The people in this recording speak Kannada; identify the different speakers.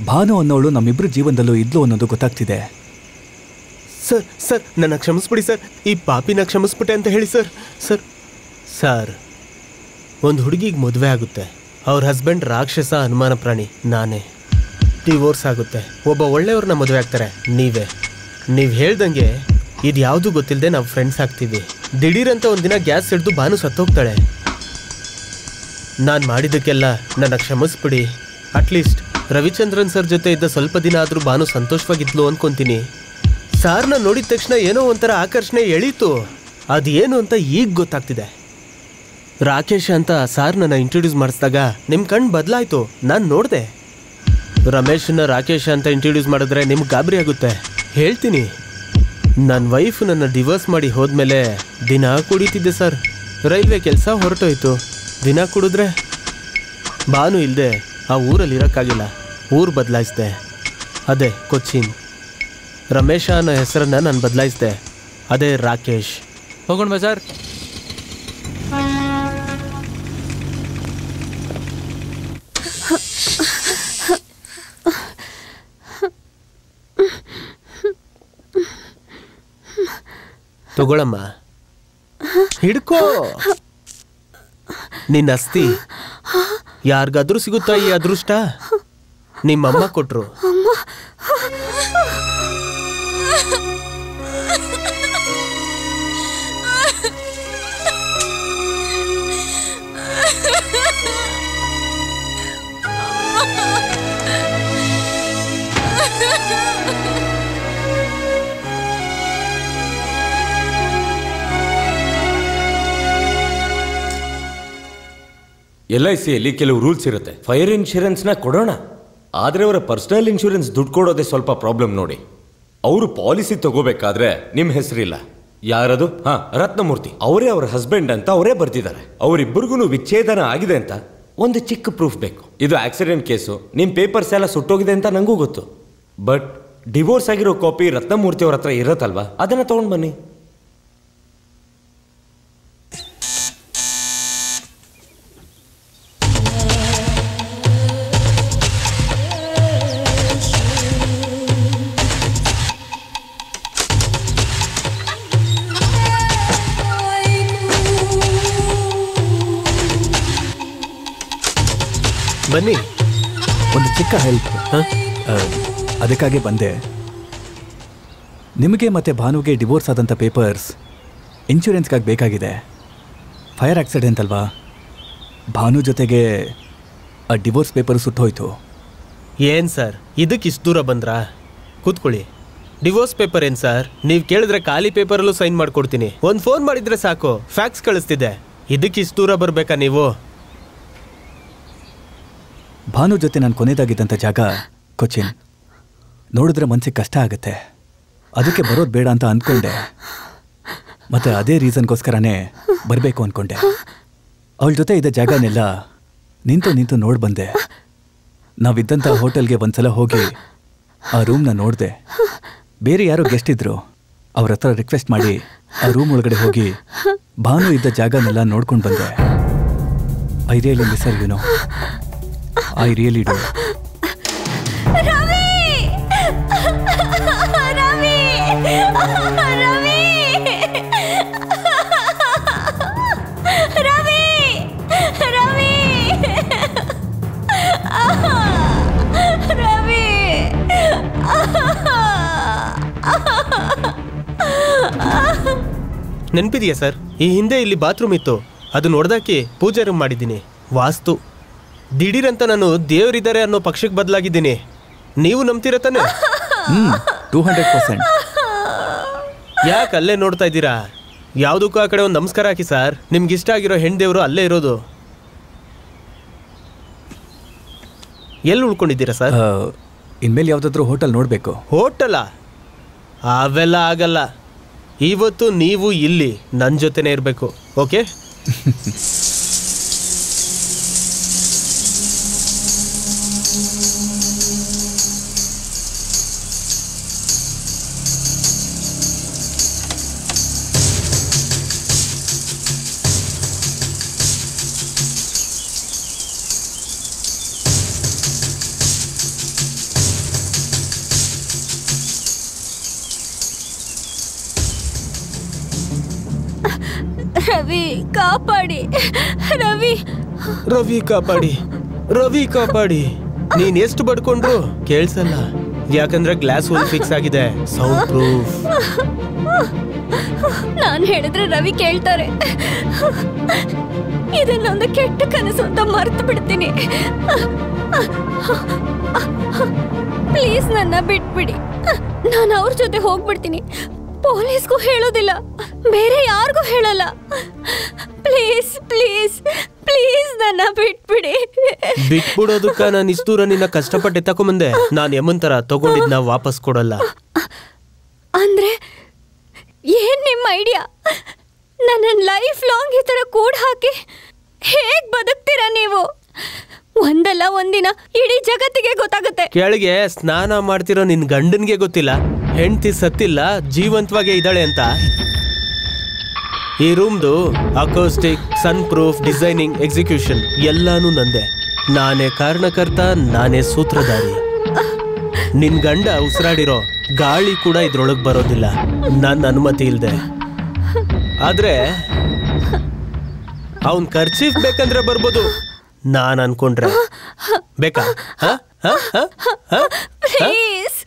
Speaker 1: ಭಾನು ಅನ್ನೋಳು ನಮ್ಮಿಬ್ರು ಜೀವನದಲ್ಲೂ ಇದ್ಲು ಅನ್ನೋದು ಗೊತ್ತಾಗ್ತಿದೆ.
Speaker 2: ಸರ್ ಸರ್ ನನ್ನ ಕ್ಷಮಿಸ್ಬಿಡಿ ಸರ್, ಈ ಪಾಪಿನ ಕ್ಷಮಿಸ್ಬಿಟ್ಟೆ ಅಂತ ಹೇಳಿ ಸರ್. ಸರ್ ಸರ್ ಒಂದು ಹುಡುಗಿಗೆ ಮದುವೆ ಆಗುತ್ತೆ, ಅವ್ರ ಹಸ್ಬೆಂಡ್ ರಾಕ್ಷಸ ಅನುಮಾನ ಪ್ರಾಣಿ ನಾನೇ. ಡಿವೋರ್ಸ್ ಆಗುತ್ತೆ, ಒಬ್ಬ ಒಳ್ಳೆಯವ್ರನ್ನ ಮದುವೆ ಆಗ್ತಾರೆ ನೀವೇ. ನೀವು ಹೇಳ್ದಂಗೆ ಇದು ಯಾವುದೂ ಗೊತ್ತಿಲ್ಲದೆ ನಾವು ಫ್ರೆಂಡ್ಸ್ ಆಗ್ತೀವಿ. ದಿಢೀರಂತ ಒಂದಿನ ಗ್ಯಾಸ್ ಹಿಡಿದು ಭಾನು ಸತ್ತೋಗ್ತಾಳೆ. ನಾನು ಮಾಡಿದ್ದಕ್ಕೆಲ್ಲ ನನ್ನ ಕ್ಷಮಿಸ್ಬಿಡಿ. ಅಟ್ಲೀಸ್ಟ್ ರವಿಚಂದ್ರನ್ ಸರ್ ಜೊತೆ ಇದ್ದ ಸ್ವಲ್ಪ ದಿನ ಆದರೂ ಭಾನು ಸಂತೋಷವಾಗಿದ್ಲು ಅಂದ್ಕೊತೀನಿ. ಸಾರ್ನ ನೋಡಿದ ತಕ್ಷಣ ಏನೋ ಒಂಥರ ಆಕರ್ಷಣೆ ಎಳೀತು. ಅದೇನು ಅಂತ ಈಗ ಗೊತ್ತಾಗ್ತಿದೆ. ರಾಕೇಶ್ ಅಂತ ಸಾರ್ ನನ್ನ ಇಂಟ್ರೊಡ್ಯೂಸ್ ಮಾಡಿಸಿದಾಗ ನಿಮ್ಮ ಕಣ್ಣು ಬದಲಾಯಿತು. ನಾನು ನೋಡಿದೆ. ರಮೇಶನ್ನ ರಾಕೇಶ್ ಅಂತ ಇಂಟ್ರೊಡ್ಯೂಸ್ ಮಾಡಿದ್ರೆ ನಿಮ್ಗೆ ಗಾಬರಿ ಆಗುತ್ತೆ. ಹೇಳ್ತೀನಿ, ನನ್ನ ವೈಫ್ ನನ್ನ ಡಿವೋರ್ಸ್ ಮಾಡಿ ಹೋದ್ಮೇಲೆ ದಿನ ಕುಡಿತಿದ್ದೆ ಸರ್. ರೈಲ್ವೆ ಕೆಲಸ ಹೊರಟೋಯ್ತು. ದಿನ ಕುಡಿದ್ರೆ ಭಾನು ಇಲ್ಲದೆ ಆ ಊರಲ್ಲಿ ಇರೋಕ್ಕಾಗಿಲ್ಲ. ಊರು ಬದಲಾಯಿಸಿದೆ, ಅದೇ ಕೊಚ್ಚಿನ್. ರಮೇಶ ಅನ್ನೋ ಹೆಸರನ್ನು ನಾನು ಬದಲಾಯಿಸಿದೆ, ಅದೇ ರಾಕೇಶ್.
Speaker 3: ಹೋಗೋಣ ಬಾ ಸರ್.
Speaker 2: ತಗೊಳಮ್ಮ, ಹಿಡ್ಕೋ. ನಿನ್ನ ಅಸ್ತಿ ಯಾರಿಗಾದ್ರೂ ಸಿಗುತ್ತಾ ಈ ಅದೃಷ್ಟ? ನಿಮ್ಮಮ್ಮ ಕೊಟ್ರು.
Speaker 4: LICಯಲ್ಲಿ ಕೆಲವು ರೂಲ್ಸ್ ಇರುತ್ತೆ. ಫೈರ್ ಇನ್ಶೂರೆನ್ಸ್ನ ಕೊಡೋಣ, ಆದರೆ ಅವರ ಪರ್ಸನಲ್ ಇನ್ಶೂರೆನ್ಸ್ ದುಡ್ಡು ಕೊಡೋದೇ ಸ್ವಲ್ಪ ಪ್ರಾಬ್ಲಮ್ ನೋಡಿ. ಅವರು ಪಾಲಿಸಿ ತಗೋಬೇಕಾದ್ರೆ ನಿಮ್ಮ ಹೆಸರಿಲ್ಲ. ಯಾರದು? ರತ್ನಮೂರ್ತಿ. ಅವರೇ ಅವ್ರ ಹಸ್ಬೆಂಡ್ ಅಂತ ಅವರೇ ಬರ್ತಿದ್ದಾರೆ. ಅವರಿಬ್ಬರಿಗೂ ವಿಚ್ಛೇದನ ಆಗಿದೆ ಅಂತ ಒಂದು ಚಿಕ್ಕ ಪ್ರೂಫ್ ಬೇಕು. ಇದು ಆಕ್ಸಿಡೆಂಟ್ ಕೇಸು, ನಿಮ್ಮ ಪೇಪರ್ಸ್ ಎಲ್ಲ ಸುಟ್ಟೋಗಿದೆ ಅಂತ ನನಗೂ ಗೊತ್ತು. ಬಟ್ ಡಿವೋರ್ಸ್ ಆಗಿರೋ ಕಾಪಿ ರತ್ನಮೂರ್ತಿ ಅವ್ರ ಹತ್ರ ಇರತ್ತಲ್ವಾ, ಅದನ್ನು ತೊಗೊಂಡು ಬನ್ನಿ.
Speaker 2: ಬನ್ನಿ.
Speaker 1: ಒಂದು ಚಿಕ್ಕ ಹೆಲ್ಪ್. ಅದಕ್ಕಾಗಿ ಬಂದೆ. ನಿಮಗೆ ಮತ್ತು ಭಾನುಗೆ ಡಿವೋರ್ಸ್ ಆದಂಥ ಪೇಪರ್ಸ್ ಇನ್ಶೂರೆನ್ಸ್ಗಾಗಿ ಬೇಕಾಗಿದೆ. ಫೈರ್ ಆಕ್ಸಿಡೆಂಟ್ ಅಲ್ವಾ, ಭಾನು ಜೊತೆಗೆ ಆ ಡಿವೋರ್ಸ್ ಪೇಪರ್ ಸುಟ್ಟೋಯ್ತು.
Speaker 2: ಏನು ಸರ್, ಇದಕ್ಕೆ ಇಷ್ಟು ದೂರ ಬಂದ್ರಾ? ಕೂತ್ಕೊಳ್ಳಿ. ಡಿವೋರ್ಸ್ ಪೇಪರ್ ಏನು ಸರ್, ನೀವು ಕೇಳಿದ್ರೆ ಖಾಲಿ ಪೇಪರಲ್ಲೂ ಸೈನ್ ಮಾಡಿಕೊಡ್ತೀನಿ. ಒಂದು ಫೋನ್ ಮಾಡಿದರೆ ಸಾಕು, ಫ್ಯಾಕ್ಸ್ ಕಳಿಸ್ತಿದ್ದೆ. ಇದಕ್ಕೆ ಇಷ್ಟು ದೂರ ಬರಬೇಕಾ ನೀವು?
Speaker 1: ಭಾನು ಜೊತೆ ನಾನು ಕೊನೆಯದಾಗಿದ್ದಂಥ ಜಾಗ ಕೊಚ್ಚಿನ್. ನೋಡಿದ್ರೆ ಮನಸ್ಸಿಗೆ ಕಷ್ಟ ಆಗುತ್ತೆ, ಅದಕ್ಕೆ ಬರೋದು ಬೇಡ ಅಂತ ಅಂದ್ಕೊಂಡೆ. ಮತ್ತು ಅದೇ ರೀಸನ್ಗೋಸ್ಕರನೇ ಬರಬೇಕು ಅಂದ್ಕೊಂಡೆ. ಅವಳ ಜೊತೆ ಇದ್ದ ಜಾಗನೆಲ್ಲ ನಿಂತು ನೋಡಿ ಬಂದೆ. ನಾವಿದ್ದಂಥ ಹೋಟೆಲ್ಗೆ ಒಂದ್ಸಲ ಹೋಗಿ ಆ ರೂಮ್ನ ನೋಡಿದೆ. ಬೇರೆ ಯಾರೋ ಗೆಸ್ಟ್ ಇದ್ರು, ಅವ್ರ ಹತ್ರ ರಿಕ್ವೆಸ್ಟ್ ಮಾಡಿ ಆ ರೂಮ್ ಒಳಗಡೆ ಹೋಗಿ ಭಾನು ಇದ್ದ ಜಾಗನೆಲ್ಲ ನೋಡ್ಕೊಂಡು ಬಂದೆ. I really miss her, you know. I really do.
Speaker 5: Ravi! Ravi! Ravi! Ravi! Ravi! Ravi!
Speaker 2: ನೆನಪಿದೆಯಾ ಸರ್, ಈ ಹಿಂದೆ ಇಲ್ಲಿ ಬಾತ್ರೂಮ್ ಇತ್ತು, ಅದು ನೋಡ್ದಾಕಿ ಪೂಜೆ ರೂಮ್ ಮಾಡಿದ್ದೀನಿ. ವಾಸ್ತು ದಿಢೀರಂತ ನಾನು ದೇವರಿದ್ದಾರೆ ಅನ್ನೋ ಪಕ್ಷಕ್ಕೆ ಬದಲಾಗಿದ್ದೀನಿ. ನೀವು ನಂಬ್ತೀರ ತಾನೆ?
Speaker 1: 200%.
Speaker 2: ಯಾಕೆ ಅಲ್ಲೇ ನೋಡ್ತಾ ಇದ್ದೀರಾ? ಯಾವುದಕ್ಕೂ ಆ ಕಡೆ ಒಂದು ನಮಸ್ಕಾರ ಹಾಕಿ ಸರ್. ನಿಮ್ಗೆ ಇಷ್ಟ ಆಗಿರೋ ಹೆಣ್ಣು ದೇವರು ಅಲ್ಲೇ ಇರೋದು. ಎಲ್ಲಿ ಉಳ್ಕೊಂಡಿದ್ದೀರಾ ಸರ್?
Speaker 1: ಇನ್ಮೇಲೆ ಯಾವುದಾದ್ರೂ ಹೋಟೆಲ್ ನೋಡಬೇಕು.
Speaker 2: ಹೋಟೆಲಾ? ಅವೆಲ್ಲ ಆಗಲ್ಲ. ಇವತ್ತು ನೀವು ಇಲ್ಲಿ ನನ್ನ ಜೊತೆನೇ ಇರಬೇಕು, ಓಕೆ?
Speaker 5: ರವಿ ಕಾಪಾಡಿ. ರವಿ
Speaker 2: ರವಿ ಕಾಪಾಡಿ, ರವಿ ಕಾಪಾಡಿ. ನೀನ್ ಎಷ್ಟು ಬಡ್ಕೊಂಡ್ರು ಕೇಳ್ಸಲ್ಲ, ಯಾಕಂದ್ರೆ ಗ್ಲಾಸ್ ಹೋಲ್ ಫಿಕ್ಸ್ ಆಗಿದೆ, ಸೌಂಡ್ ಪ್ರೂಫ್.
Speaker 5: ನಾನ್ ಹೇಳಿದ್ರೆ ರವಿ ಕೇಳ್ತಾರೆ. ಇದನ್ನೊಂದು ಕೆಟ್ಟ ಕನಸು ಅಂತ ಮರ್ತು ಬಿಡ್ತೀನಿ. ಪ್ಲೀಸ್ ನನ್ನ ಬಿಟ್ಬಿಡಿ. ನಾನು ಅವ್ರ ಜೊತೆ ಹೋಗ್ಬಿಡ್ತೀನಿ. ಪೊಲೀಸ್ಗೂ ಹೇಳೋದಿಲ್ಲ, ಬೇರೆ ಯಾರಿಗೂ ಹೇಳಲ್ಲ. ಪ್ಲೀಸ್ ಪ್ಲೀಸ್ ಪ್ಲೀಸ್ ನನ್ನ ಬಿಟ್ಬಿಡಿ.
Speaker 2: ಬಿಟ್ಬಿಡೋದಕ್ಕ ನಾನು ಇಷ್ಟು ದೂರ ನಿನ್ನ ಕಷ್ಟಪಟ್ಟು ತಕೊಂಬಂದೆ. ನಾನು ಯಮನ್ ತರ ತಗೊಂಡಿದ್ನ ವಾಪಸ್ ಕೊಡಲ್ಲ.
Speaker 5: ಅಂದ್ರೆ ಏನ್ ನಿಮ್ಮ ಐಡಿಯಾ? ನನ್ನ ಲೈಫ್ ಲಾಂಗ್ ಈ ತರ ಕೂಡ ಹಾಕಿ ಹೇಗ್ ಬದುಕ್ತೀರಾ ನೀವು? ಒಂದಲ್ಲ ಒಂದಿನ ಇಡೀ ಜಗತ್ತಿಗೆ ಗೊತ್ತಾಗುತ್ತೆ.
Speaker 2: ಕೆಳಗೆ ಸ್ನಾನ ಮಾಡ್ತಿರೋ ನಿನ್ ಗಂಡನ್ಗೆ ಗೊತ್ತಿಲ್ಲ ಹೆಂಡತಿ ಸತ್ತಿಲ್ಲ, ಜೀವಂತವಾಗೇ ಇದ್ದಾಳೆ ಅಂತ. ಈ ರೂಮ್ದು ಅಕೋಸ್ಟಿಕ್, ಸನ್ ಪ್ರೂಫ್, ಡಿಸೈನಿಂಗ್, ಎಕ್ಸಿಕ್ಯೂಷನ್ ಎಲ್ಲಾನು ನಂದೆ. ನಾನೇ ಕಾರಣಕರ್ತ, ನಾನೇ ಸೂತ್ರಧಾರಿ. ನಿನ್ ಗಂಡ ಉಸಿರಾಡಿರೋ ಗಾಳಿ ಕೂಡ ಇದ್ರೊಳಗ್ ಬರೋದಿಲ್ಲ ನನ್ನ ಅನುಮತಿ ಇಲ್ದೆ. ಆದ್ರೆ ಅವನ್ ಖರ್ಚೀಫ್ ಬೇಕಂದ್ರೆ ಬರ್ಬೋದು, ನಾನ್ ಅನ್ಕೊಂಡ್ರೆ ಬೇಕಾ?
Speaker 5: ಪ್ಲೀಸ್.